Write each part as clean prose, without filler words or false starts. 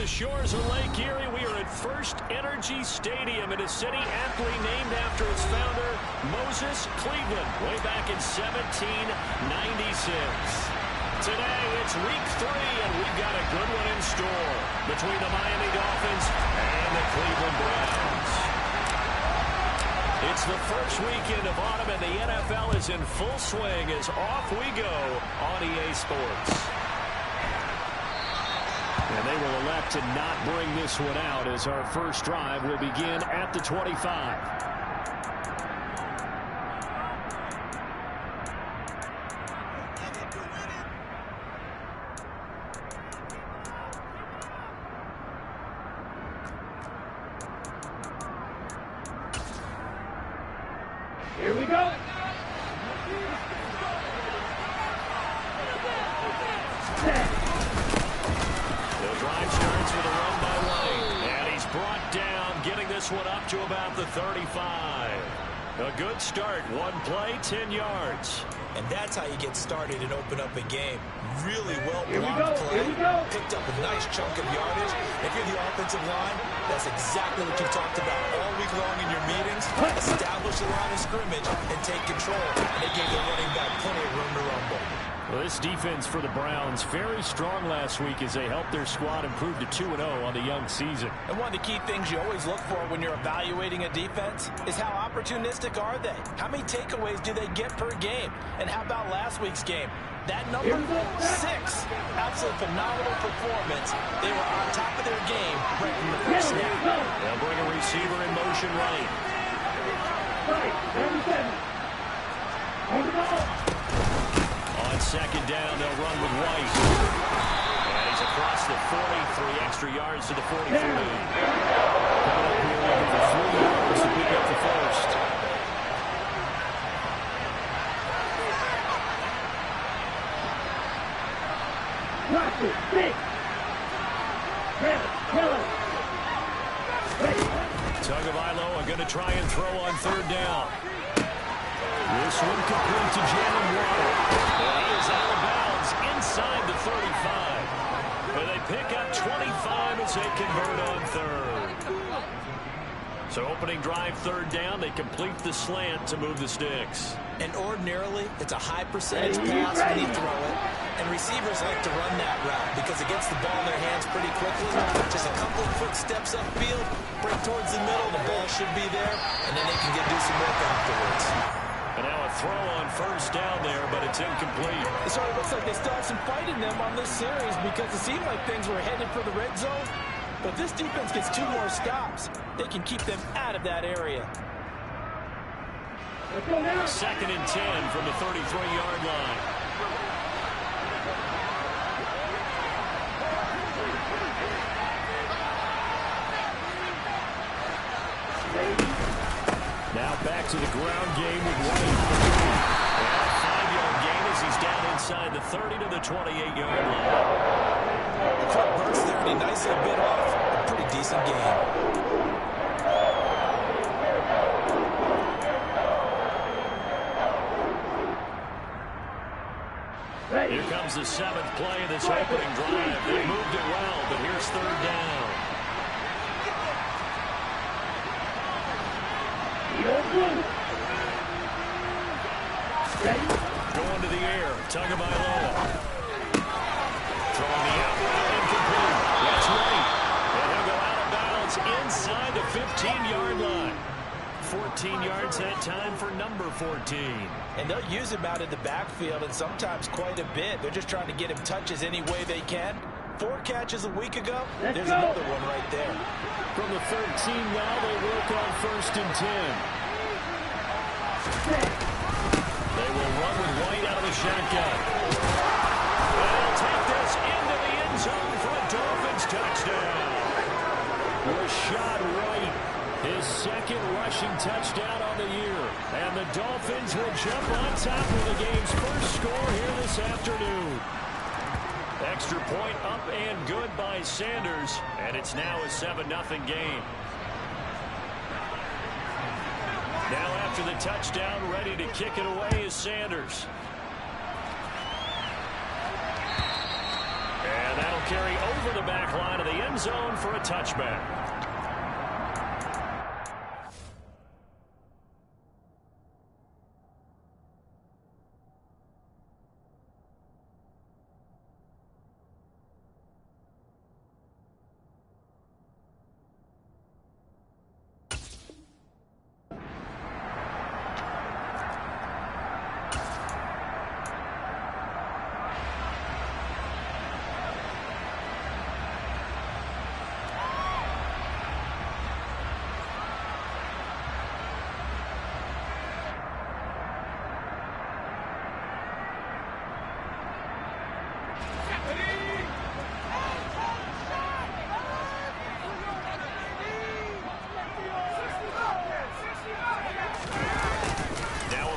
the shores of Lake Erie, we are at First Energy Stadium in a city aptly named after its founder, Moses Cleveland, way back in 1796. Today, it's week 3, and we've got a good one in store between the Miami Dolphins and the Cleveland Browns. It's the first weekend of autumn, and the NFL is in full swing as off we go on EA Sports. And they will elect to not bring this one out as our first drive will begin at the 25. Here we go. The drive starts with a run by White. And he's brought down, getting this one up to about the 35. A good start. One play, 10 yards. And that's how you get started and open up a game. Really well-blocked play. Picked up a nice chunk of yardage. If you're the offensive line, that's exactly what you've talked about all week long in your meetings. Establish the line of scrimmage and take control. And they gave their running back plenty of room to rumble. Well, this defense for the Browns very strong last week as they helped their squad improve to 2-0 on the young season. And one of the key things you always look for when you're evaluating a defense is how opportunistic are they? How many takeaways do they get per game? And how about last week's game? That number 6, absolutely phenomenal performance. They were on top of their game right from the first snap. They'll bring a receiver in motion right. On second down, they'll run with White. And he's across the 40, 3 extra yards to the 43. Coming up here looking for 3 yards to pick up the first. Tagovailoa going to try and throw on third down. This one complete to Jalen Waddle. And he is out of bounds inside the 35. And they pick up 25 as they convert on third. So opening drive third down, they complete the slant to move the sticks. And ordinarily, it's a high percentage pass when you throw it. And receivers like to run that route because it gets the ball in their hands pretty quickly. Just a couple of quick steps upfield, break towards the middle, the ball should be there, and then they can do some work afterwards. And now a throw on first down there, but it's incomplete. It sort of looks like they still have some fight in them on this series because it seemed like things were headed for the red zone. But this defense gets 2 more stops. They can keep them out of that area. Second and 10 from the 33-yard line. Now back to the ground game with White. And a 5-yard gain as he's down inside the 30 to the 28-yard line. The quick burst there, and he nicely bit off a pretty decent game. Here comes the 7th play of this opening drive. They moved it well, but here's third down. Going to the air, Tagovailoa. Throwing the out route, incomplete. That's right. And he'll go out of bounds inside the 15-yard line. 14 yards that time for number 14. And they'll use him out in the backfield and sometimes quite a bit. They're just trying to get him touches any way they can. 4 catches a week ago. There's another one right there. From the 13 now, they work on first and 10. They will run with White out of the shotgun. They'll take this into the end zone for a Dolphins touchdown. Rashad White, his 2nd rushing touchdown on the year. And the Dolphins will jump on top of the game's first score here this afternoon. Extra point up and good by Sanders. And it's now a 7-0 game. Now after the touchdown, ready to kick it away is Sanders. And that'll carry over the back line of the end zone for a touchback.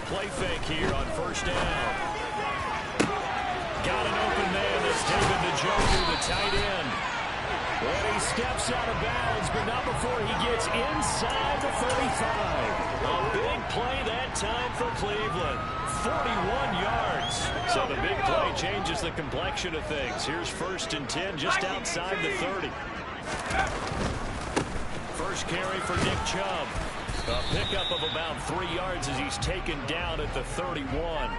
Play fake here on first down. Got an open man. That's David Njoku, the tight end. And he steps out of bounds, but not before he gets inside the 35. A big play that time for Cleveland. 41 yards. So the big play changes the complexion of things. Here's 1st and 10 just outside the 30. First carry for Nick Chubb. A pickup of about 3 yards as he's taken down at the 31.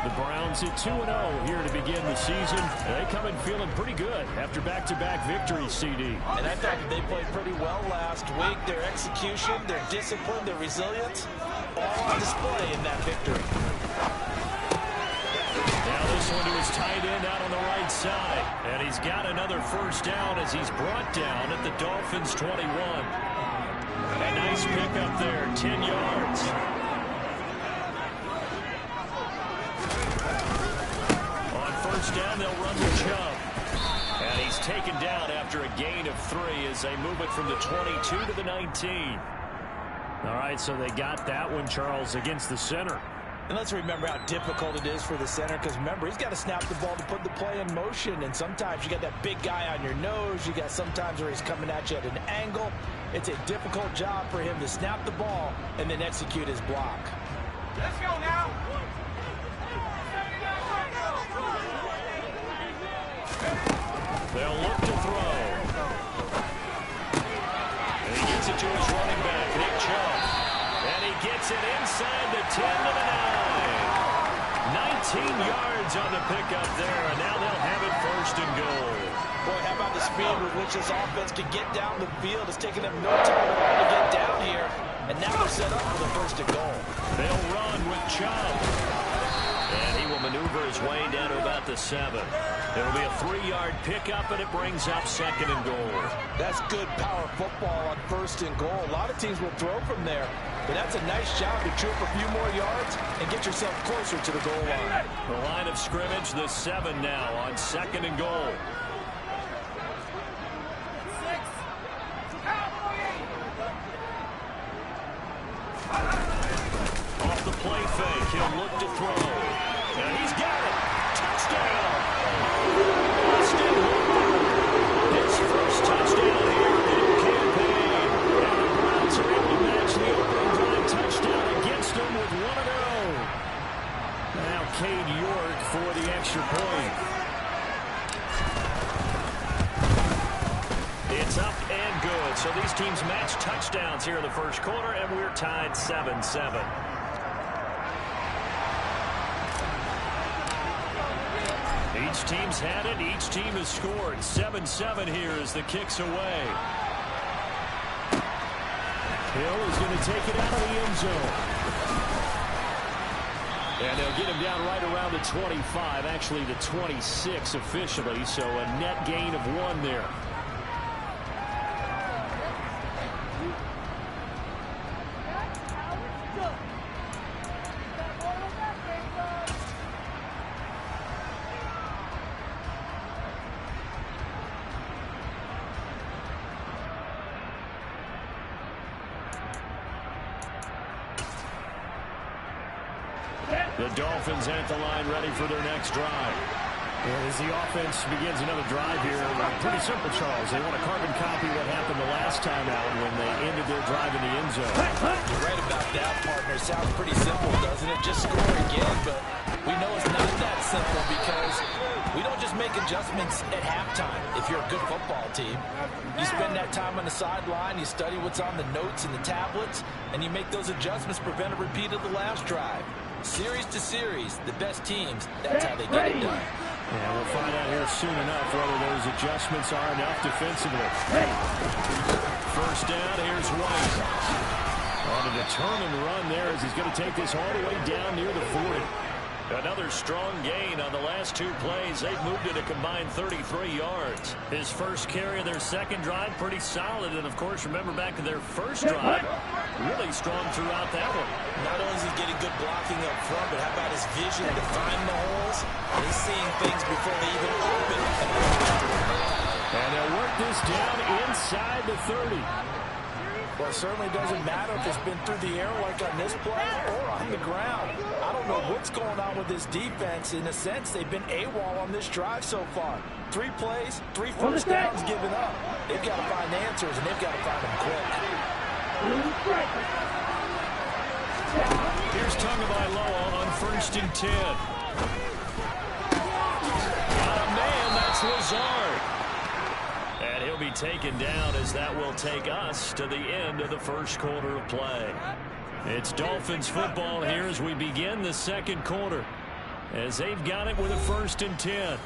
The Browns at 2-0 here to begin the season. They come in feeling pretty good after back-to-back victories, CD. And I thought that they played pretty well last week. Their execution, their discipline, their resilience, all on display in that victory. Now this one to his tight end out on the right side. And he's got another first down as he's brought down at the Dolphins' 21. A nice pickup there, 10 yards. On first down, they'll run with Chubb. And he's taken down after a gain of 3 as they move it from the 22 to the 19. All right, so they got that one, Charles, against the center. And let's remember how difficult it is for the center, because remember, he's got to snap the ball to put the play in motion, and sometimes you got that big guy on your nose. You got sometimes where he's coming at you at an angle. It's a difficult job for him to snap the ball and then execute his block. Let's go now. They'll look to throw. And he gets it to his running back, Nick Chubb. And he gets it inside the 10 to the 9. 19 yards on the pickup there, and now they'll have it 1st and goal. Boy, how about the speed with which this offense can get down the field? It's taking them no time at all to get down here. And now they're set up for the 1st and goal. They'll run with Chubb. And he will maneuver his way down to about the 7. It'll be a 3-yard pickup, and it brings up 2nd and goal. That's good power football on 1st and goal. A lot of teams will throw from there. But that's a nice job to troop a few more yards and get yourself closer to the goal line. The line of scrimmage, the 7 now on 2nd and goal. Off the play fake, he'll look to throw. And he's got it. Touchdown. Austin Hooper. His first touchdown here in campaign. And the Browns are able to match the opening drive touchdown against them with 1 to go. Now Cade York for the extra point. It's up and good. So these teams match touchdowns here in the 1st quarter, and we're tied 7-7. Each team's had it. Each team has scored. 7-7 here as the kick's away. Hill is going to take it out of the end zone. And they'll get him down right around the 25, actually the 26 officially, so a net gain of 1 there. The Dolphins at the line, ready for their next drive. And as the offense begins another drive here, pretty simple, Charles. They want to carbon copy what happened the last time out when they ended their drive in the end zone. You're right about that, partner. Sounds pretty simple, doesn't it? Just score again, but we know it's not that simple because We don't just make adjustments at halftime if you're a good football team. You spend that time on the sideline, you study what's on the notes and the tablets, and you make those adjustments to prevent a repeat of the last drive. Series to series, the best teams, that's how they get it done. Yeah, we'll find out here soon enough whether those adjustments are enough defensively. First down, here's White. On a determined run there as he's going to take this all the way down near the 40. Another strong gain on the last two plays. They've moved it a combined 33 yards. His first carry of their second drive, pretty solid. And, of course, remember back to their first drive, really strong throughout that one. Not only is he getting good blocking up front, but how about his vision to find the holes? He's seeing things before they even open. And they'll work this down inside the 30. Well, it certainly doesn't matter if it's been through the air like on this play or on the ground. I don't know what's going on with this defense. In a sense, they've been AWOL on this drive so far. 3 plays, 3 first downs given up. They've got to find answers, and they've got to find them quick. Here's Tagovailoa on 1st and 10. Got a man, that's Lazard. And he'll be taken down as that will take us to the end of the first quarter of play. It's Dolphins football here as we begin the second quarter, as they've got it with a 1st and 10.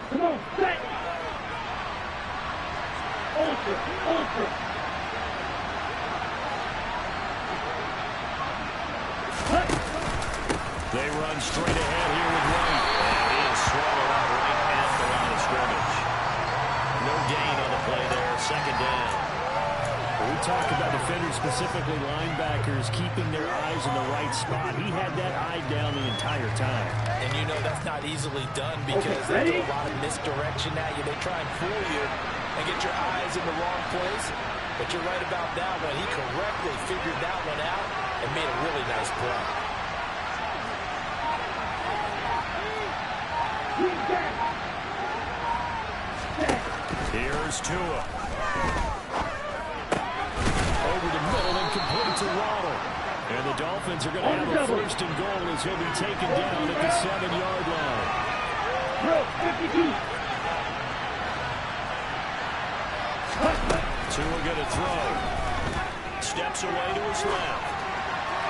Come on, set! Ultra! They run straight ahead here with White. And he is swallowed up right at the line of scrimmage. No gain on the play there. 2nd down. We talk about defenders, specifically linebackers, keeping their eyes in the right spot. He had that eye down the entire time. And you know that's not easily done because they do a lot of misdirection at you. They try and fool you and get your eyes in the wrong place. But you're right about that one. He correctly figured that one out and made a really nice play. Here's Tua. Over the middle and complete to Waddle. And the Dolphins are going to have a 1st and goal as he'll be taken down at the 7-yard line. Tua going to throw. Steps away to his left.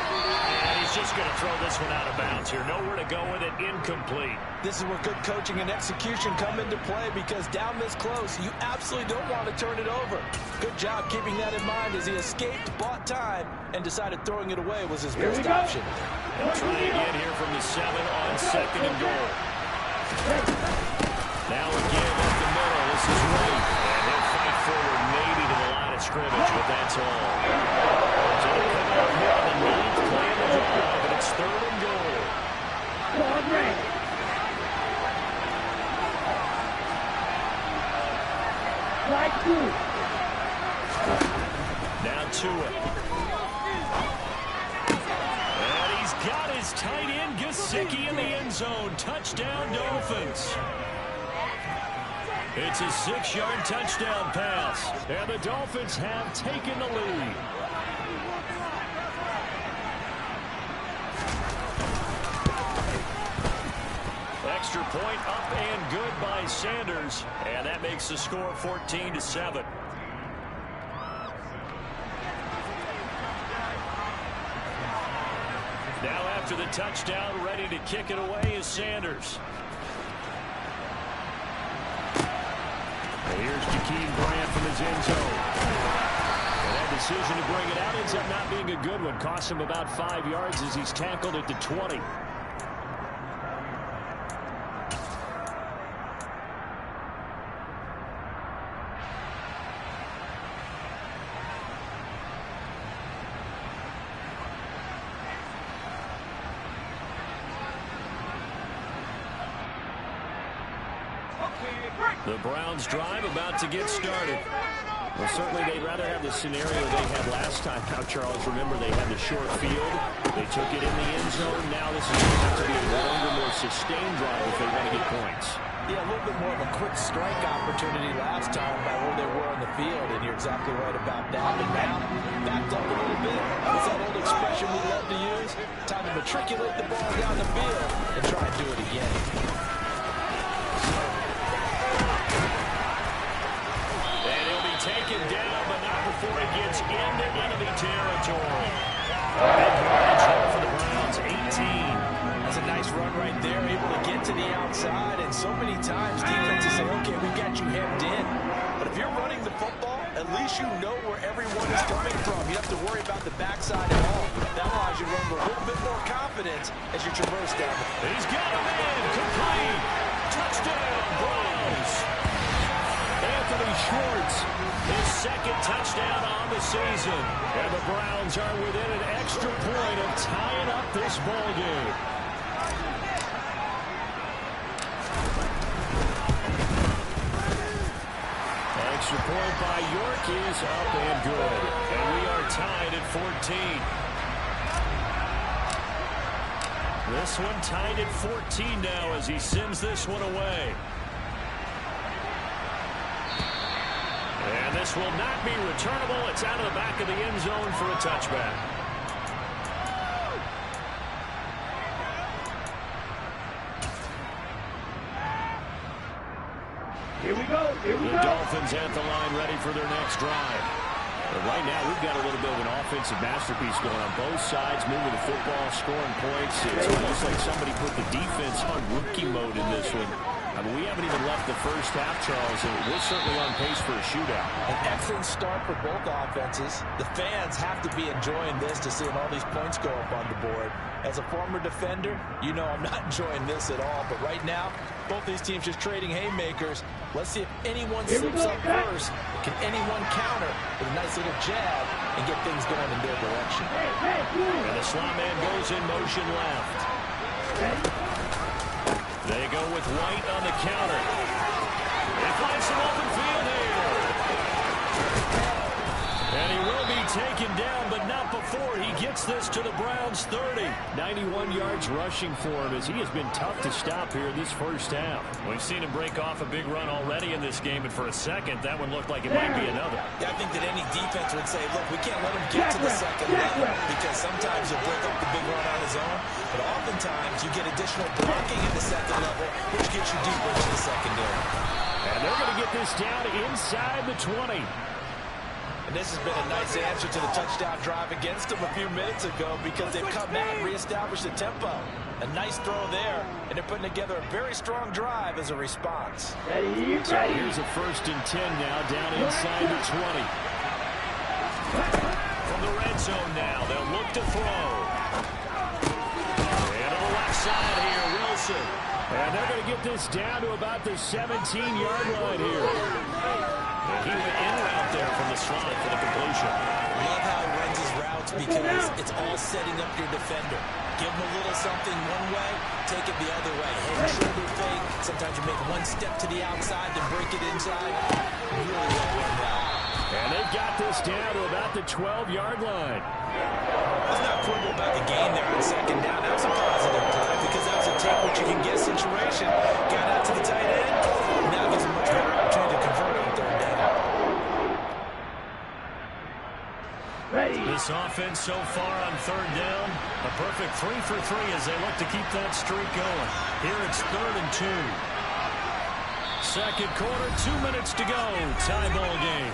And he's just going to throw this one out of bounds here. Nowhere to go with it. Incomplete. This is where good coaching and execution come into play because down this close, you absolutely don't want to turn it over. Good job keeping that in mind as he escaped, bought time, and decided throwing it away was his best option. They'll try again here from the 7 on 2nd and goal. Now again up the middle. This is White. And he'll fight forward maybe to the line of scrimmage, but that's all. So they'll come out here on the 9th play of the drive, and it's 3rd and goal. Now Tua. And he's got his tight end Gesicki in the end zone. Touchdown Dolphins. It's a 6-yard touchdown pass. And the Dolphins have taken the lead. Extra point up and good by Sanders. And that makes the score 14-7. Now after the touchdown, ready to kick it away is Sanders. And here's Jakeem Grant from his end zone. And that decision to bring it out ends up not being a good one. Costs him about 5 yards as he's tackled at the 20. The Browns drive about to get started. Well, certainly they'd rather have the scenario they had last time. Now, Charles, remember they had the short field. They took it in the end zone. Now this is going to have to be a longer, more sustained drive if they want to get points. Yeah, a little bit more of a quick strike opportunity last time by where they were on the field, and you're exactly right about that. But now, backed up a little bit. What's that old expression we love to use? Time to matriculate the ball down the field and try and do it again. And he'll be taken down, but not before he gets into enemy territory. Big yardage there for the Browns, 18. That's a nice run right there, able to get to the outside. And so many times defenses say, okay, we got you hemmed in. But if you're running the football, at least you know where everyone is coming from. You have to worry about the backside at all. That allows you to run with a little bit more confidence as you traverse down. He's got him in, complete. Touchdown, Browns. Anthony Schwartz, his second touchdown on the season. And the Browns are within an extra point of tying up this ball game. Extra point by York is up and good. And we are tied at 14. This one tied at 14 now as he sends this one away. And this will not be returnable. It's out of the back of the end zone for a touchback. Here we go. Here we The go. Dolphins at the line ready for their next drive. But right now, we've got a little bit of an offensive masterpiece going on both sides, moving the football, scoring points. It's almost like somebody put the defense on rookie mode in this one. I mean, we haven't even left the first half, Charles, and we're certainly on pace for a shootout. An excellent start for both offenses. The fans have to be enjoying this to seeing all these points go up on the board. As a former defender, you know I'm not enjoying this at all. But right now, both these teams just trading haymakers. Let's see if anyone slips up first. Can anyone counter with a nice little jab and get things going in their direction? And the slot man goes in motion left. They go with White on the counter. They find some open field here. And he will be taken down, but not before he gets this to the Browns 30. 91 yards rushing for him as he has been tough to stop here this first half. We've seen him break off a big run already in this game, and for a second, that one looked like it might be another. Yeah, I think that any defense would say, look, we can't let him get to the second level because sometimes he'll break up the big run on his own, but oftentimes you get additional blocking in the second level, which gets you deeper into the secondary. And they're going to get this down inside the 20. And this has been a nice answer to the touchdown drive against them a few minutes ago because they've come back and reestablished the tempo. A nice throw there, and they're putting together a very strong drive as a response. So here's a 1st and 10 now down inside the 20. From the red zone now, they'll look to throw. And on the left side here, Wilson. And they're going to get this down to about the 17-yard line here. And he went in and out there from the slot for the completion. Love how he runs his routes because it's all setting up your defender. Give him a little something one way, take it the other way. Head and shoulder fake. Sometimes you make one step to the outside, then break it inside. Really well run that. And they've got this down to about the 12-yard line. Let's not quibble about the gain there on second down. That was a positive play because that was a take what you can get situation. Got out to the tight end. Now gives a much better opportunity to convert on third down. This offense so far on third down, a perfect 3 for 3 as they look to keep that streak going. Here it's 3rd and 2. Second quarter, 2 minutes to go. Tie ball game.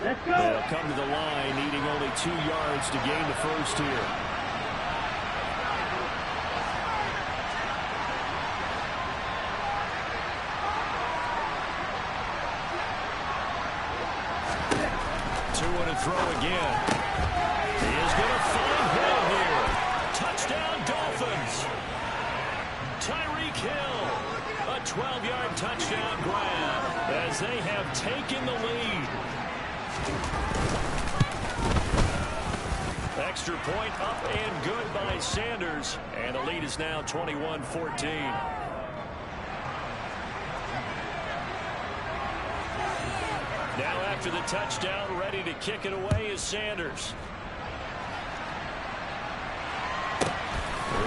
Let's go. They'll come to the line, needing only 2 yards to gain the first here. Two to throw again. He is going to find Hill here. Touchdown, Dolphins. Tyreek Hill. A 12-yard touchdown grab as they have taken the lead. Extra point up and good by Sanders. And the lead is now 21-14. Now after the touchdown, ready to kick it away is Sanders.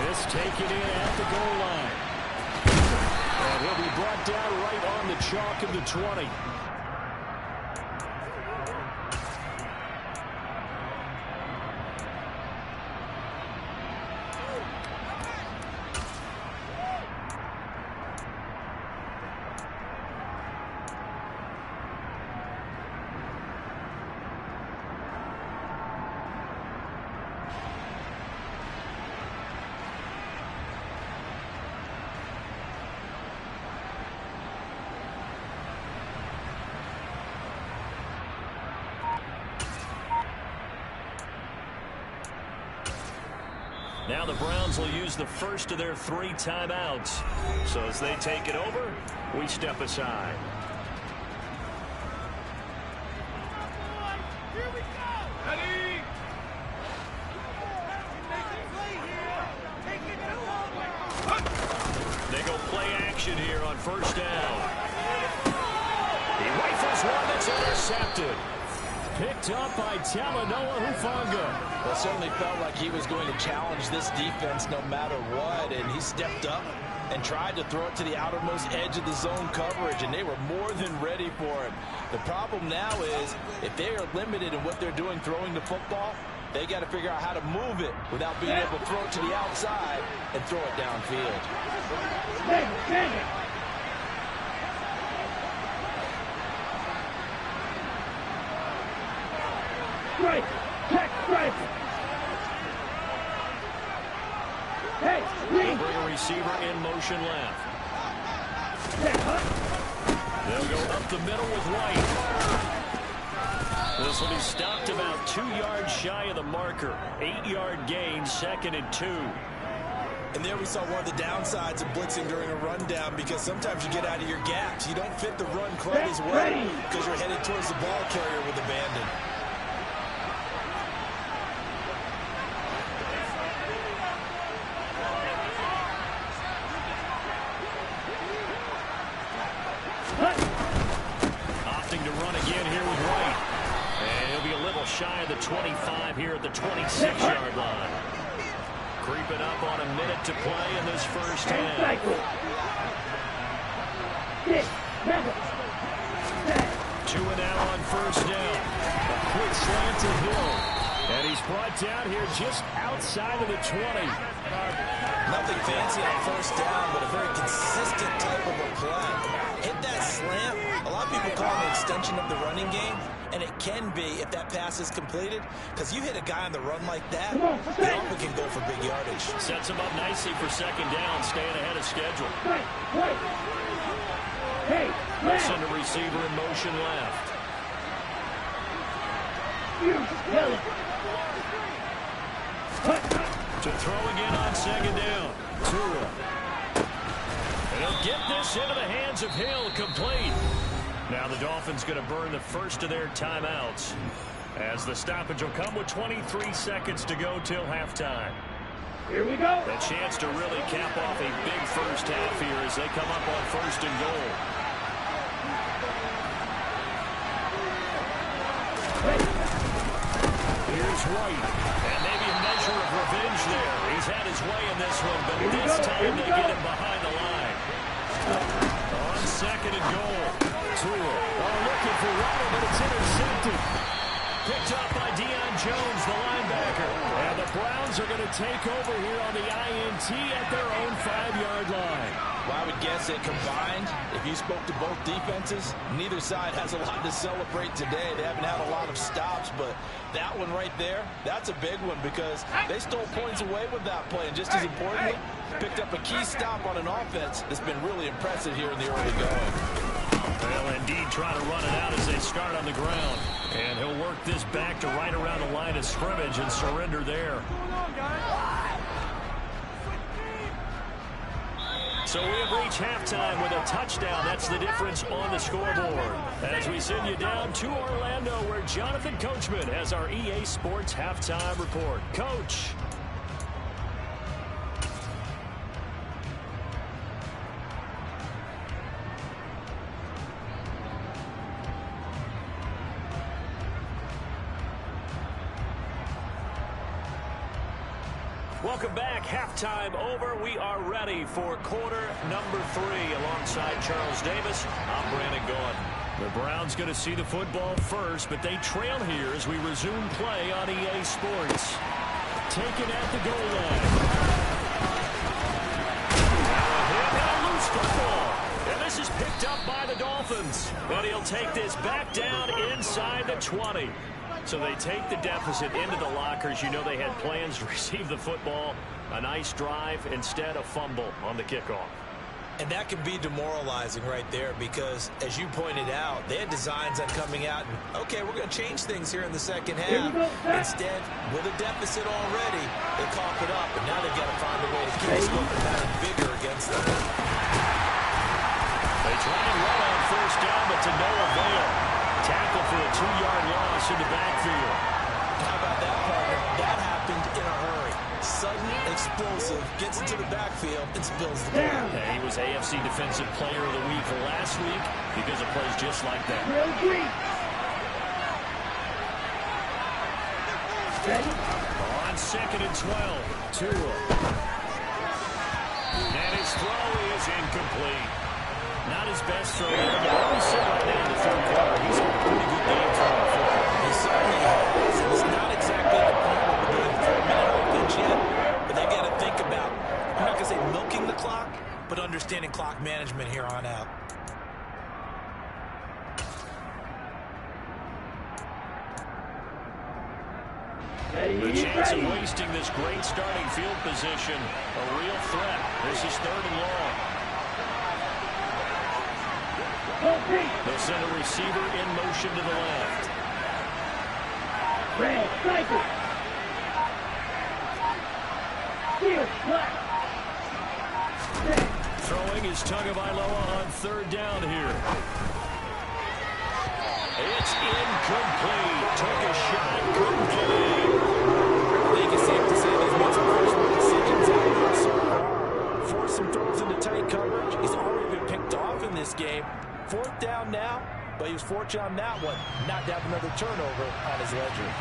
This taken in at the goal line. And he'll be brought down right on the chalk of the 20. Now the Browns will use the first of their 3 timeouts. So as they take it over, we step aside. Here we go. Ready? They go play action here on first down. He rifles one that's intercepted. Picked up by Talanoa Hufanga. Well, certainly felt like he was going to challenge this defense no matter what, and he stepped up and tried to throw it to the outermost edge of the zone coverage, and they were more than ready for him. The problem now is if they are limited in what they're doing throwing the football, they got to figure out how to move it without being able to throw it to the outside and throw it downfield. Strike! Check strike! Hey, They'll bring a receiver in motion left. They'll go up the middle with White. This will be stopped about 2 yards shy of the marker. 8-yard gain, 2nd and 2. And there we saw one of the downsides of blitzing during a rundown, because sometimes you get out of your gaps. You don't fit the run quite as well because you're headed towards the ball carrier with abandon. Opting to run again here with White. And he'll be a little shy of the 25 here at the 26-yard line. Creeping up on a minute to play in this first half. 2 and out on first down. A quick slant to Hill. And he's brought down here just outside of the 20. Nothing fancy on first down, but a very consistent type of a play. Hit that slant. A lot of people call it an extension of the running game, and it can be if that pass is completed, because you hit a guy on the run like that, the often can go for big yardage. Sets him up nicely for second down, staying ahead of schedule. Wilson, the receiver in motion left. To throw again on second down. Tua. And he'll get this into the hands of Hill, complete. Now the Dolphins going to burn the first of their timeouts, as the stoppage will come with 23 seconds to go till halftime. Here we go. A chance to really cap off a big first half here as they come up on first and goal. Here's White. And maybe a measure of revenge there. He's had his way in this one, but this time they get him behind the line. On second and goal. Tua. Looking for Waddle, but it's intercepted. Picked up by Deion Jones, the linebacker. And the Browns are going to take over here on the INT at their own 5-yard line. Well, I would guess that combined, if you spoke to both defenses, neither side has a lot to celebrate today. They haven't had a lot of stops, but that one right there, that's a big one, because they stole points away with that play. And just as importantly, picked up a key stop on an offense that's been really impressive here in the early going. They'll indeed try to run it out as they start on the ground. And he'll work this back to right around the line of scrimmage and surrender there. So we have reached halftime with a touchdown. That's the difference on the scoreboard. As we send you down to Orlando, where Jonathan Coachman has our EA Sports halftime report. Coach. Welcome back. Halftime over. We are ready for quarter number 3. Alongside Charles Davis, I'm Brandon Gaudin. The Browns going to see the football first, but they trail here as we resume play on EA Sports. Taken at the goal line. Now a hit and a loose football. And this is picked up by the Dolphins. But he'll take this back down inside the 20. So they take the deficit into the lockers. You know they had plans to receive the football. A nice drive, instead a fumble on the kickoff. And that can be demoralizing right there because, as you pointed out, they had designs on coming out and, okay, we're going to change things here in the second half. Instead, with a deficit already, they cough it up, and now they've got to find a way to keep this going back bigger against them. They try and run on first down, but to no avail. Tackle for a 2-yard loss in the backfield. How about that, partner? That happened in a hurry. Sudden, explosive, gets into the backfield and spills the ball. Yeah, he was AFC Defensive Player of the Week last week because of plays just like that. On 2nd and 12, Tua. And his throw is incomplete. Not his best throw there, but what we said right now in the third quarter, he's had a pretty good game throwing the football. He certainly has. It's not exactly the point where we're doing 4-minute offense yet, but they've got to think about, I'm not going to say milking the clock, but understanding clock management here on out. The chance of wasting this great starting field position, a real threat. This is 3rd and long. They'll send a receiver in motion to the left. Red, cycle. Steal, black. Throwing is Tagovailoa on 3rd down here. It's incomplete. Took a shot, couldn't get in. I think it's safe to say these made some personal decisions out there so far. Forced some throws into tight coverage. He's already been picked off in this game. 4th down now, but he was fortunate on that one. Not to have another turnover on his ledger.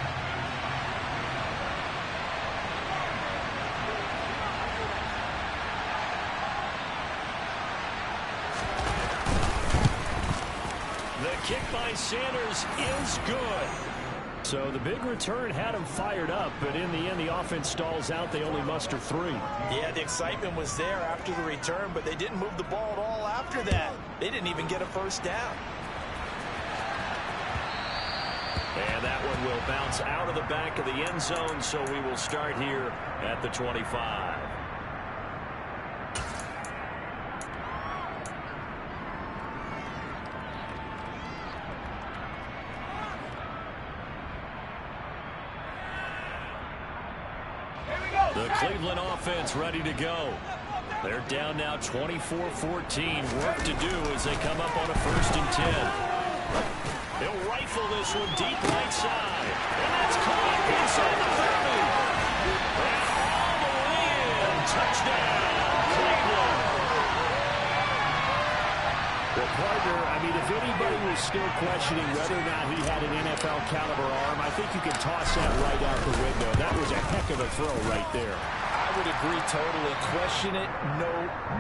The kick by Sanders is good. So the big return had him fired up, but in the end, the offense stalls out. They only muster 3. Yeah, the excitement was there after the return, but they didn't move the ball at all after that. They didn't even get a 1st down. And that one will bounce out of the back of the end zone, so we will start here at the 25. The Cleveland offense ready to go. They're down now 24-14. Work to do as they come up on a 1st and 10. They'll rifle this one deep right side. And that's caught inside the 30. And all the way in. Touchdown, Cleveland. Well, partner, I mean, if anybody was still questioning whether or not he had an NFL caliber arm, I think you can toss that right out the window. That was a heck of a throw right there. I would agree totally. Question it no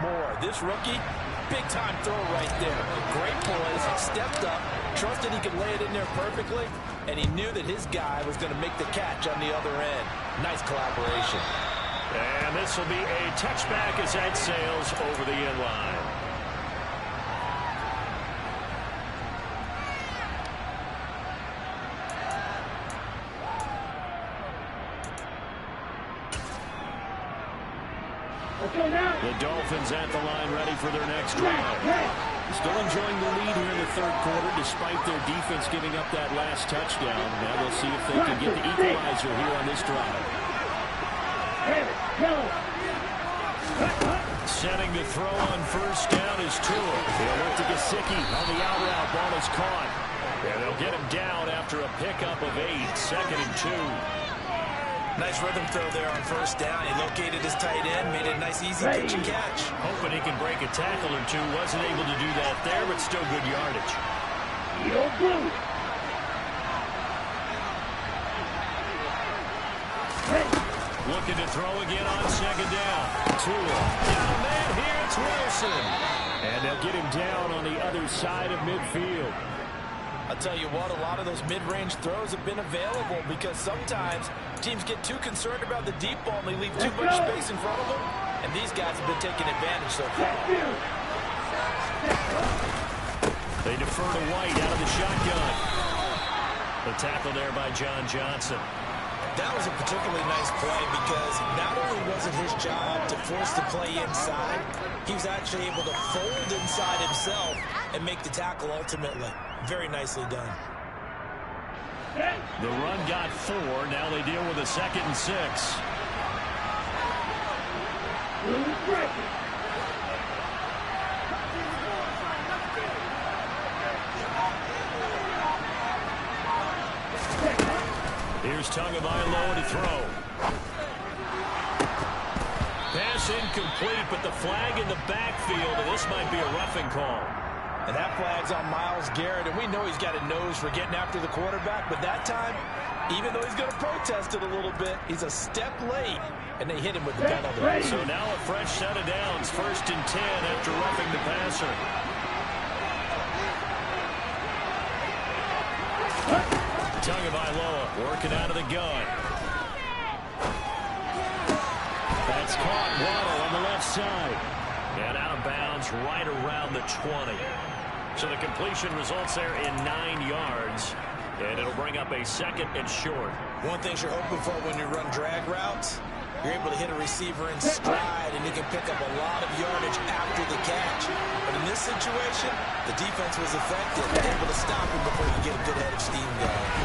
more. This rookie, big-time throw right there. Great poise, stepped up, trusted he could lay it in there perfectly, and he knew that his guy was going to make the catch on the other end. Nice collaboration. And this will be a touchback as that sails over the end line. The Dolphins at the line ready for their next drive. Still enjoying the lead here in the 3rd quarter despite their defense giving up that last touchdown. Now they'll see if they can get the equalizer here on this drive. Setting to throw on first down is Tua. They'll look to Gesicki on the out route. Ball is caught. And they'll get him down after a pickup of 8. 2nd and 2. Nice rhythm throw there on first down. He located his tight end, made it a nice, easy pitch and catch. Hoping he can break a tackle or two. Wasn't able to do that there, but still good yardage. Yo, blue. Looking to throw again on 2nd down. Tua. Down man, here it's Wilson. And they'll get him down on the other side of midfield. I'll tell you what, a lot of those mid-range throws have been available because sometimes teams get too concerned about the deep ball and they leave too much space in front of them. And these guys have been taking advantage so far. They defer to White out of the shotgun. The tackle there by John Johnson. That was a particularly nice play because not only was it his job to force the play inside, he was actually able to fold inside himself and make the tackle ultimately. Very nicely done. The run got 4. Now they deal with a 2nd and 6. Here's Tagovailoa to throw. Pass incomplete, but the flag in the backfield, and this might be a roughing call. And that flag's on Myles Garrett, and we know he's got a nose for getting after the quarterback, but that time, even though he's going to protest it a little bit, he's a step late, and they hit him with the penalty. So now a fresh set of downs, 1st and 10 after roughing the passer. Tagovailoa working out of the gun. That's caught. Waddle on the left side. And out of bounds right around the 20. So the completion results there in 9 yards. And it'll bring up a 2nd and short. One thing you're hoping for when you run drag routes, you're able to hit a receiver in stride, and you can pick up a lot of yardage after the catch. But in this situation, the defense was effective, able to stop him before you get a good head of steam going.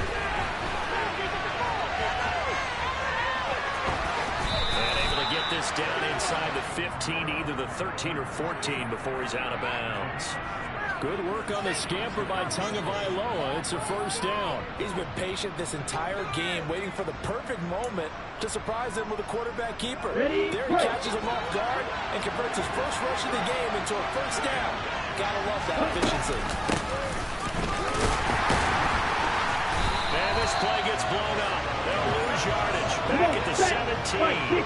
And able to get this down inside the 15, either the 13 or 14 before he's out of bounds. Good work on the scamper by Tagovailoa. It's a 1st down. He's been patient this entire game, waiting for the perfect moment to surprise him with a quarterback keeper. There he catches him off guard and converts his first rush of the game into a 1st down. Gotta love that efficiency. And this play gets blown up. They'll lose yardage. Back at the 17.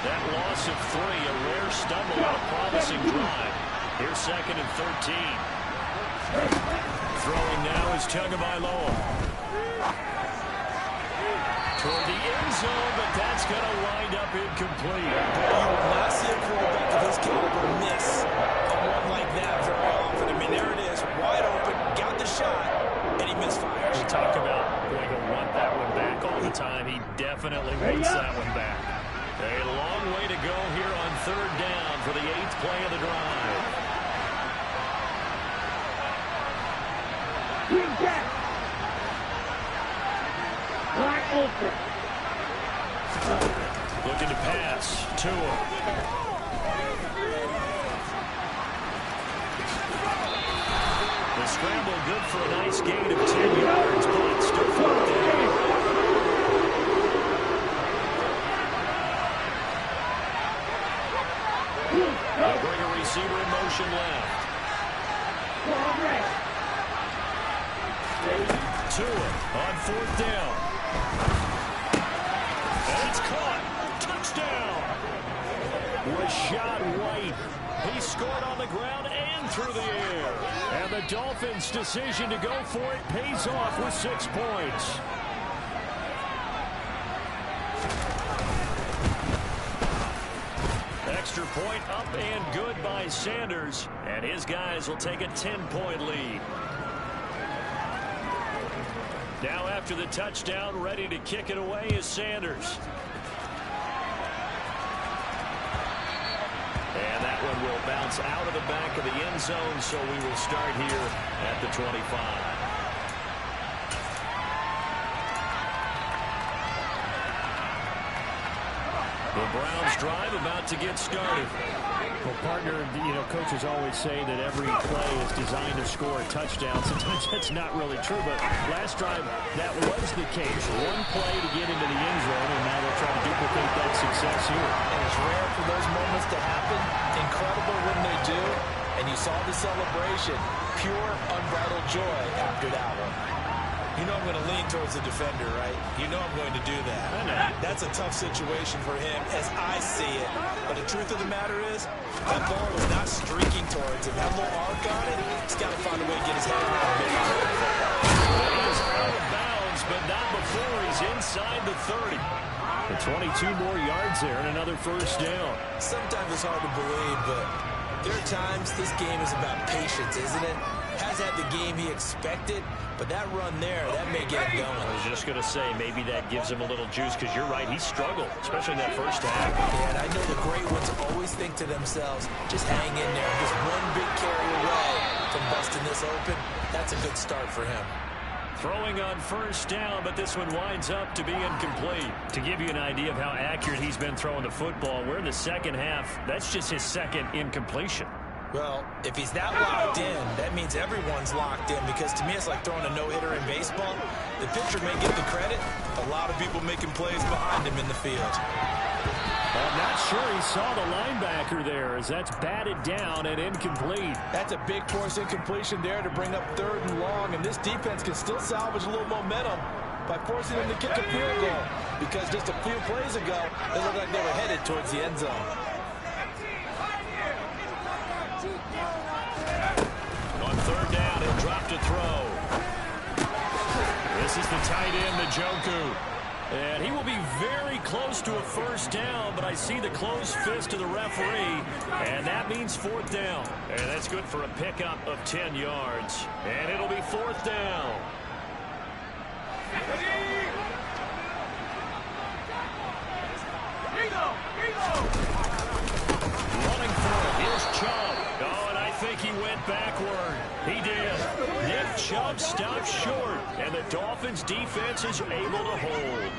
That loss of 3, a rare stumble on a promising drive. Here's 2nd and 13. Throwing now is Tagovailoa. Toward the end zone, but that's going to wind up incomplete. You will not see a quarterback of his caliber miss a one like that very often. I mean, there it is, wide open, got the shot, and he misfires. We talk about going to want that one back all the time. He definitely wants that one back. A long way to go here on 3rd down for the 8th play of the drive. Looking to pass. Tua. The scramble good for a nice gain of 10 yards, but still 4th down. They'll bring a receiver in motion left. Tua on 4th down. And it's caught. Touchdown. Rachaad White. He scored on the ground and through the air. And the Dolphins' decision to go for it pays off with 6 points. Extra point up and good by Sanders. And his guys will take a 10-point lead. Now after the touchdown, ready to kick it away is Sanders. And that one will bounce out of the back of the end zone, so we will start here at the 25. The Browns drive about to get started. Well, partner, coaches always say that every play is designed to score a touchdown. Sometimes that's not really true, but last drive, that was the case. One play to get into the end zone, and now they'll try to duplicate that success here. And it's rare for those moments to happen. Incredible when they do. And you saw the celebration. Pure, unbridled joy after that one. You know I'm going to lean towards the defender, right? You know I'm going to do that. That's a tough situation for him as I see it. But the truth of the matter is, that ball was not streaking towards him. That little arc on it, he's got to find a way to get his head around it. He's out of bounds, but not before he's inside the 30. The 22 more yards there and another first down. Sometimes it's hard to believe, but there are times this game is about patience, isn't it? Has had the game he expected, but that run there, that may get him going. I was just going to say, maybe that gives him a little juice, because you're right, he struggled, especially in that first half. Yeah, and I know the great ones always think to themselves, just hang in there, just one big carry away from busting this open. That's a good start for him. Throwing on first down, but this one winds up to be incomplete. To give you an idea of how accurate he's been throwing the football, we're in the second half. That's just his second incompletion. Well, if he's that locked in, that means everyone's locked in, because to me it's like throwing a no-hitter in baseball. The pitcher may get the credit. A lot of people making plays behind him in the field. I'm not sure he saw the linebacker there, as that's batted down and incomplete. That's a big force incompletion there to bring up 3rd and long, and this defense can still salvage a little momentum by forcing them to kick a field goal, because just a few plays ago, it looked like they were headed towards the end zone. On 3rd down, he'll drop to throw. This is the tight end, Njoku. And he will be very close to a first down, but I see the closed fist of the referee, and that means 4th down. And that's good for a pickup of 10 yards. And it'll be 4th down. Running for it, here's Chubb. Oh, and I think he went backward. He did. Nick Chubb stopped short, and the Dolphins' defense is able to hold.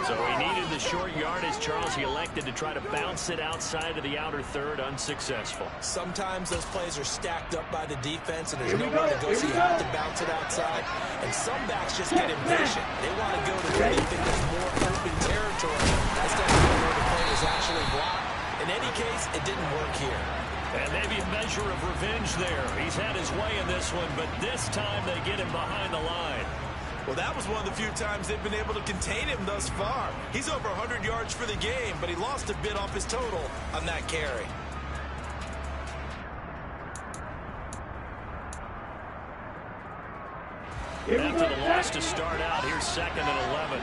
So he needed the short yardage, Charles. He elected to try to bounce it outside of the outer third, unsuccessful. Sometimes those plays are stacked up by the defense, and there's nowhere to go, so you have to bounce it outside. And some backs just get impatient. They want to go to where they think there's more open territory instead of where the play is actually blocked. In any case, it didn't work here. And maybe a measure of revenge there. He's had his way in this one, but this time they get him behind the line. Well, that was one of the few times they've been able to contain him thus far. He's over 100 yards for the game, but he lost a bit off his total on that carry. After the loss to start out, here's 2nd and 11.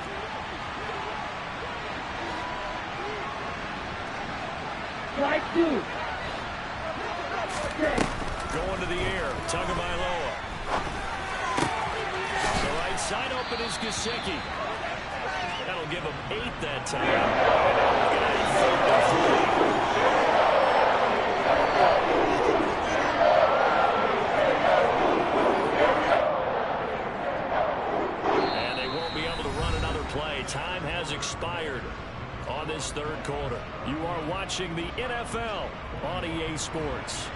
Strike 2. Going to the air, Tagovailoa. The right side open is Gesicki. That'll give him 8 that time. And they won't be able to run another play. Time has expired on this 3rd quarter. You are watching the NFL on EA Sports.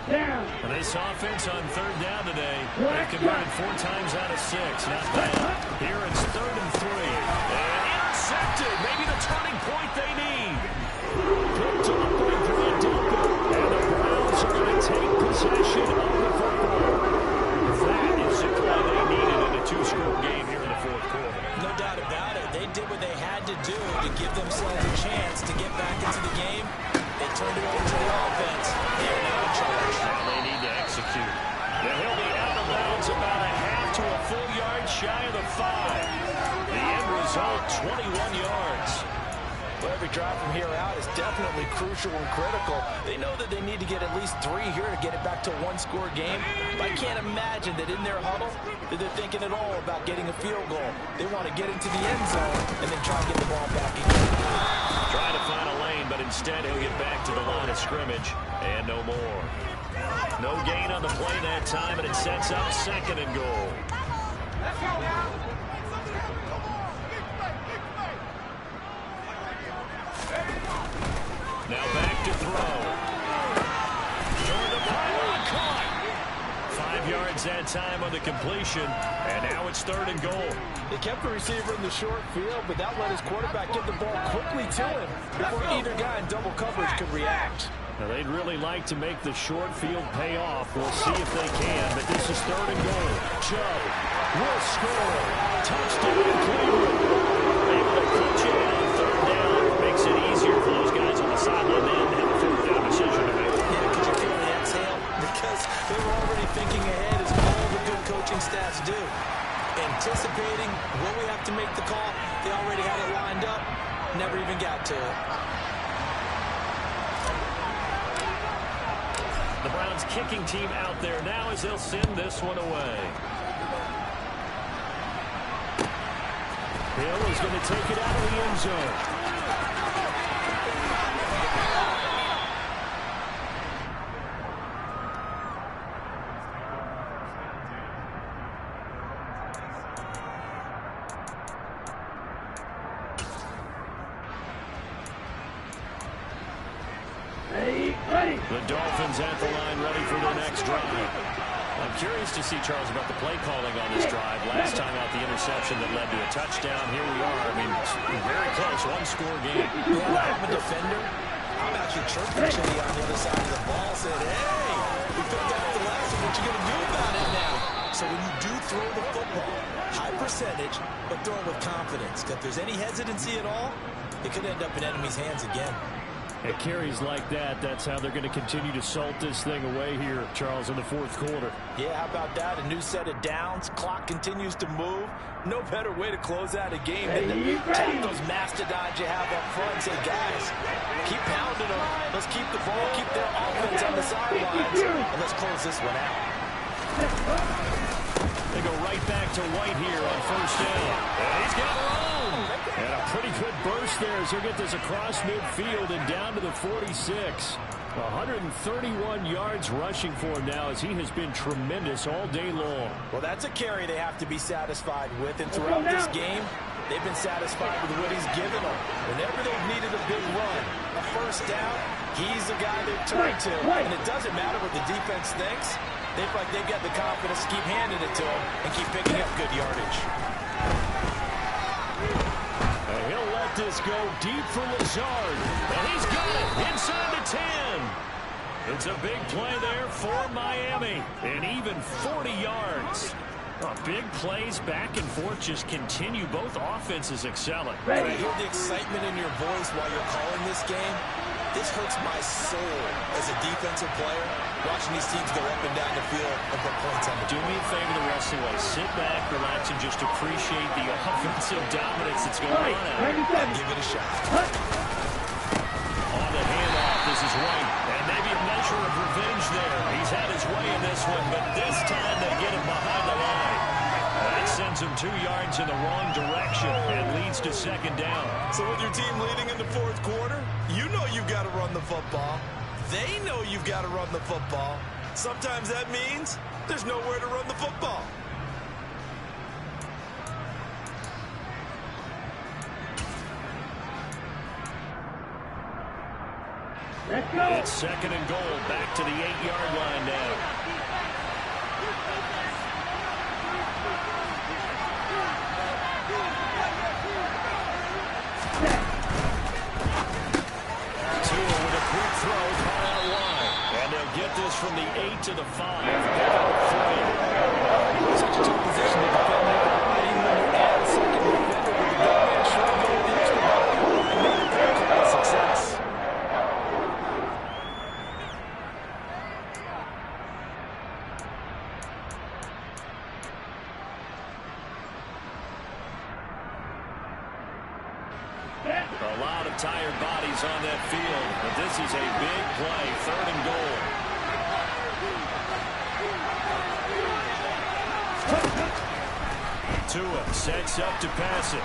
Down. This offense on 3rd down today, they've converted 4 times out of 6. Not bad. Here it's 3rd and 3. And intercepted. Maybe the turning point they need. Picked up by Brad Delpit. And the Browns are going to take possession of the football. That is the play they needed in a 2-score game here in the 4th quarter. No doubt about it. They did what they had to do to give themselves a chance to get back into the game. They turned it over to the offense. They are now in charge. Now they need to execute. And he'll be out of bounds about a half to a full yard shy of the 5. The end result, 21 yards. Well, every drive from here out is definitely crucial and critical. They know that they need to get at least 3 here to get it back to a 1-score game. But I can't imagine that in their huddle that they're thinking at all about getting a field goal. They want to get into the end zone and then try to get the ball back again. Trying to find a lane, but instead he'll get back to the line of scrimmage and no more. No gain on the play that time, and it sets up 2nd and goal. Now back to throw. Toward the pylon, caught. 5 yards that time on the completion, and now it's 3rd and goal. They kept the receiver in the short field, but that let his quarterback get the ball quickly to him before either guy in double coverage could react. Now, they'd really like to make the short field pay off. We'll see if they can, but this is 3rd and goal. Joe will score. Touchdown, Cleveland. Able to clutch it on 3rd down. Makes it easier for those guys on the sideline then to have a 4th down decision to make. Yeah, could you feel the exhale? Because they were already thinking ahead, as all the good coaching staffs do. Anticipating when we have to make the call, they already had it lined up, never even got to it. The Browns kicking team out there now as they'll send this one away. Hill is going to take it out of the end zone. The Dolphins at the line ready for their next drive. I'm curious to see, Charles, about the play calling on this drive. Last time out, the interception that led to a touchdown. Here we are. I mean, very close. 1-score game. Yeah, I'm a defender. I'm actually chirping Chetty on the other side of the ball. Said, hey, we picked out the last one. What you going to do about it now? So when you do throw the football, high percentage, but throw it with confidence. If there's any hesitancy at all, it could end up in enemy's hands again. At carries like that, that's how they're going to continue to salt this thing away here, Charles, in the 4th quarter. Yeah, how about that? A new set of downs. Clock continues to move. No better way to close out a game than to tap those mastodons you have up front and say, guys, keep pounding them. Let's keep the ball, keep their offense on the sidelines, and let's close this one out. They go right back to White here on 1st down. And he's got room. And a pretty good burst there as he'll get this across midfield and down to the 46. 131 yards rushing for him now as he has been tremendous all day long. Well, that's a carry they have to be satisfied with. And throughout this game, they've been satisfied with what he's given them. Whenever they've needed a big run, a 1st down, he's the guy they've turned to. And it doesn't matter what the defense thinks. They feel like they've got the confidence to keep handing it to him and keep picking up good yardage. And he'll let this go deep for Lazard. And he's got it inside the 10. It's a big play there for Miami. And even 40 yards. Big plays back and forth just continue. Both offenses excelling. I hear the excitement in your voice while you're calling this game. This hurts my soul as a defensive player, watching these teams go up and down the field and put points on the board. Do me a favor the rest of the way. Sit back, relax, and just appreciate the offensive dominance that's going on out here. And give it a shot. On the handoff, this is White. And maybe a measure of revenge there. He's had his way in this one, but this time they get him behind the line. That sends him 2 yards in the wrong direction and leads to 2nd down. So with your team leading in the 4th quarter, you know you've got to run the football. They know you've got to run the football. Sometimes that means there's nowhere to run the football. Let's go. It's 2nd and goal. Back to the 8-yard line now. From the 8 to the 5. Such a tough position to defend that. Even when you add a second defender with the good man short goal, the extra ball, and make it a success. A lot of tired bodies on that field, but this is a big play. 3rd and goal. Tua sets up to pass it.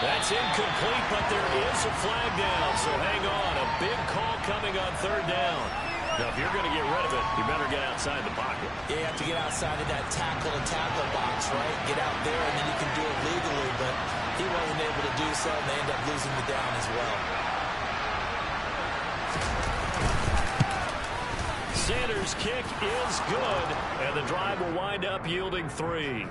That's incomplete, but there is a flag down, so hang on. A big call coming on 3rd down. Now, if you're going to get rid of it, you better get outside the pocket. Yeah, you have to get outside of that tackle-to-tackle box, right? Get out there, and then you can do it legally. But he wasn't able to do so, and they end up losing the down as well. Sanders' kick is good, and the drive will wind up yielding 3.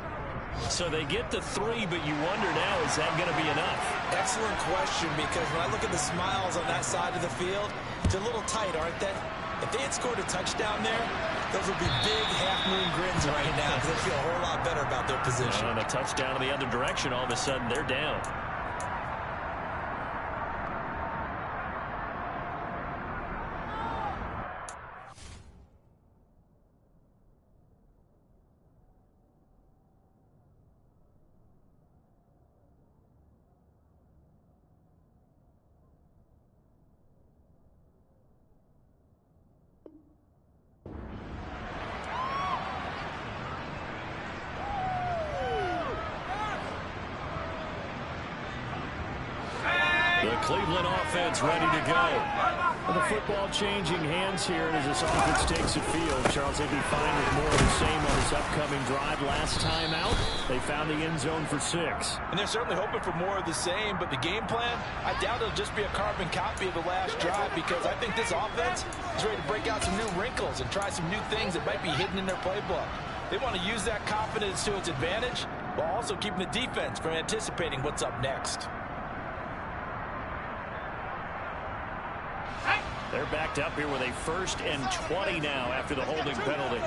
So they get to 3, but you wonder now, is that going to be enough? Excellent question, because when I look at the smiles on that side of the field, they're a little tight, aren't they? If they had scored a touchdown there, those would be big half-moon grins right now because they feel a whole lot better about their position. And a touchdown in the other direction, all of a sudden they're down. The Cleveland offense ready to go. Well, the football changing hands here as this offense takes the field. Charles, they'd be fine with more of the same on this upcoming drive. Last time out, they found the end zone for 6. And they're certainly hoping for more of the same, but the game plan, I doubt it'll just be a carbon copy of the last drive because I think this offense is ready to break out some new wrinkles and try some new things that might be hidden in their playbook. They want to use that confidence to its advantage while also keeping the defense from anticipating what's up next. They're backed up here with a 1st and 20 now after the holding penalty.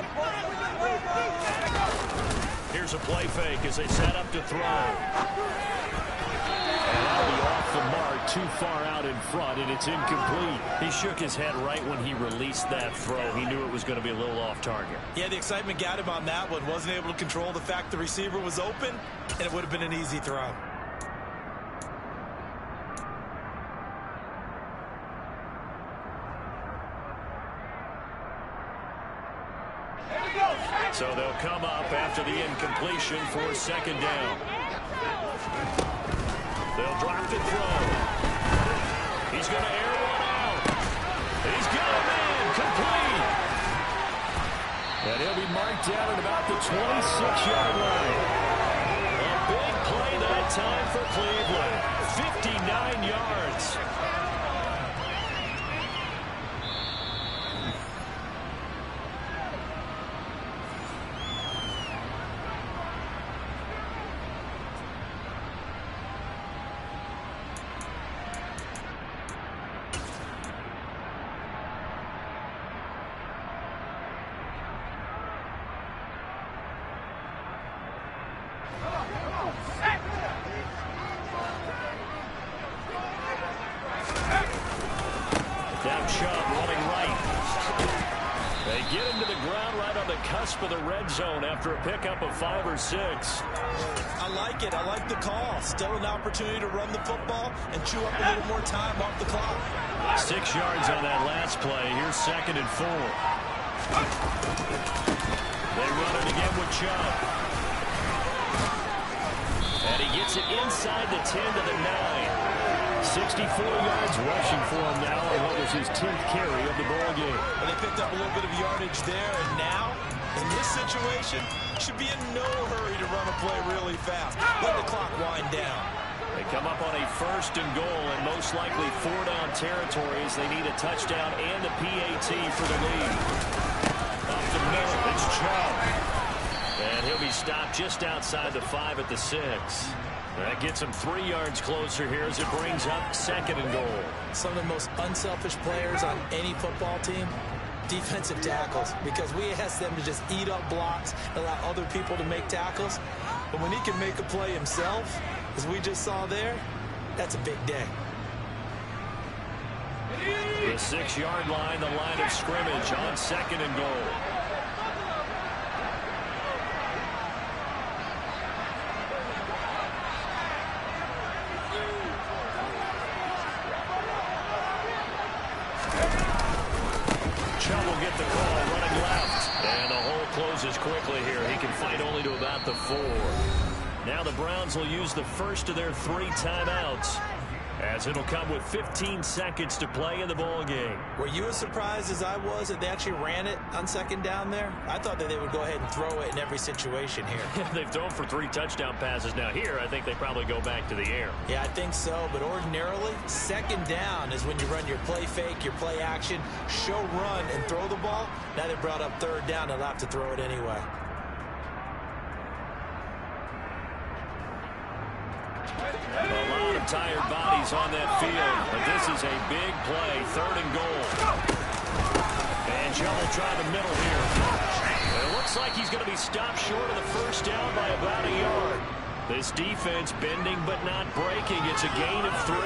Here's a play fake as they set up to throw. And that'll be off the mark, too far out in front, and it's incomplete. He shook his head right when he released that throw. He knew it was going to be a little off target. Yeah, the excitement got him on that one. Wasn't able to control the fact the receiver was open, and it would have been an easy throw. So they'll come up after the incompletion for 2nd down. They'll drop the throw. He's going to air one out. He's got a man complete. And he'll be marked down at about the 26-yard line. A big play that time for Cleveland. 59 yards. Now Chubb running right. They get him to the ground right on the cusp of the red zone after a pickup of 5 or 6. I like it. I like the call. Still an opportunity to run the football and chew up a little more time off the clock. 6 yards on that last play. Here's 2nd and 4. They run it again with Chubb. And he gets it inside the 10 to the 9. 64 yards rushing for him now on what was his 10th carry of the ball game. Well, they picked up a little bit of yardage there, and now, in this situation, should be in no hurry to run a play really fast. Let the clock wind down. They come up on a 1st and goal, and most likely 4-down territories. They need a touchdown and a PAT for the lead. Up the middle, it's Chubb. And he'll be stopped just outside the 5 at the 6. That gets him 3 yards closer here as it brings up 2nd and goal. Some of the most unselfish players on any football team, defensive tackles, because we ask them to just eat up blocks and allow other people to make tackles. But when he can make a play himself, as we just saw there, that's a big day. The 6-yard line, the line of scrimmage on 2nd and goal. Chubb will get the call running left. And the hole closes quickly here. He can fight only to about the 4. Now the Browns will use the first of their 3 timeouts. as it'll come with 15 seconds to play in the ball game. Were you as surprised as I was that they actually ran it on second down there? I thought that they would go ahead and throw it in every situation here. They've thrown for 3 touchdown passes. Now here, I think they probably go back to the air. Yeah, I think so, but ordinarily, second down is when you run your play fake, your play action, show run, and throw the ball. Now they brought up third down, they'll have to throw it anyway. A lot of tired bodies on that field, but this is a big play, 3rd and goal. And Chubb will try the middle here. It looks like he's going to be stopped short of the first down by about a yard. This defense bending but not breaking. It's a gain of 3.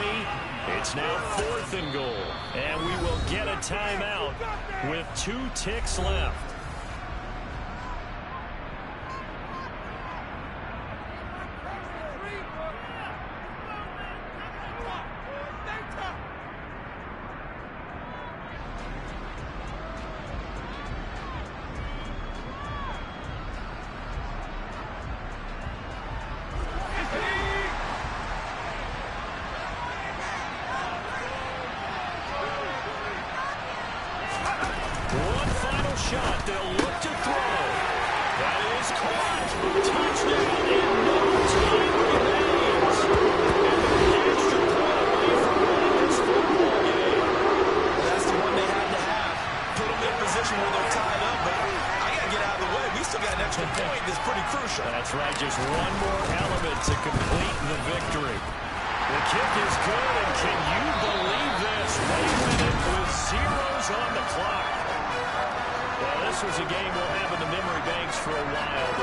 It's now 4th and goal. And we will get a timeout with 2 ticks left. Shot, they'll look to throw. That is caught. Touchdown, and no time remains. And an extra point away from winning this football game. That's the one they had to have. Put them in a position where they're tied up, but I got to get out of the way. We still got an extra point that's pretty crucial. That's right, just one more element to complete the victory. The kick is good, and can you believe this? They win it with zeros on the clock. Well, this was a game we'll have in the memory banks for a while.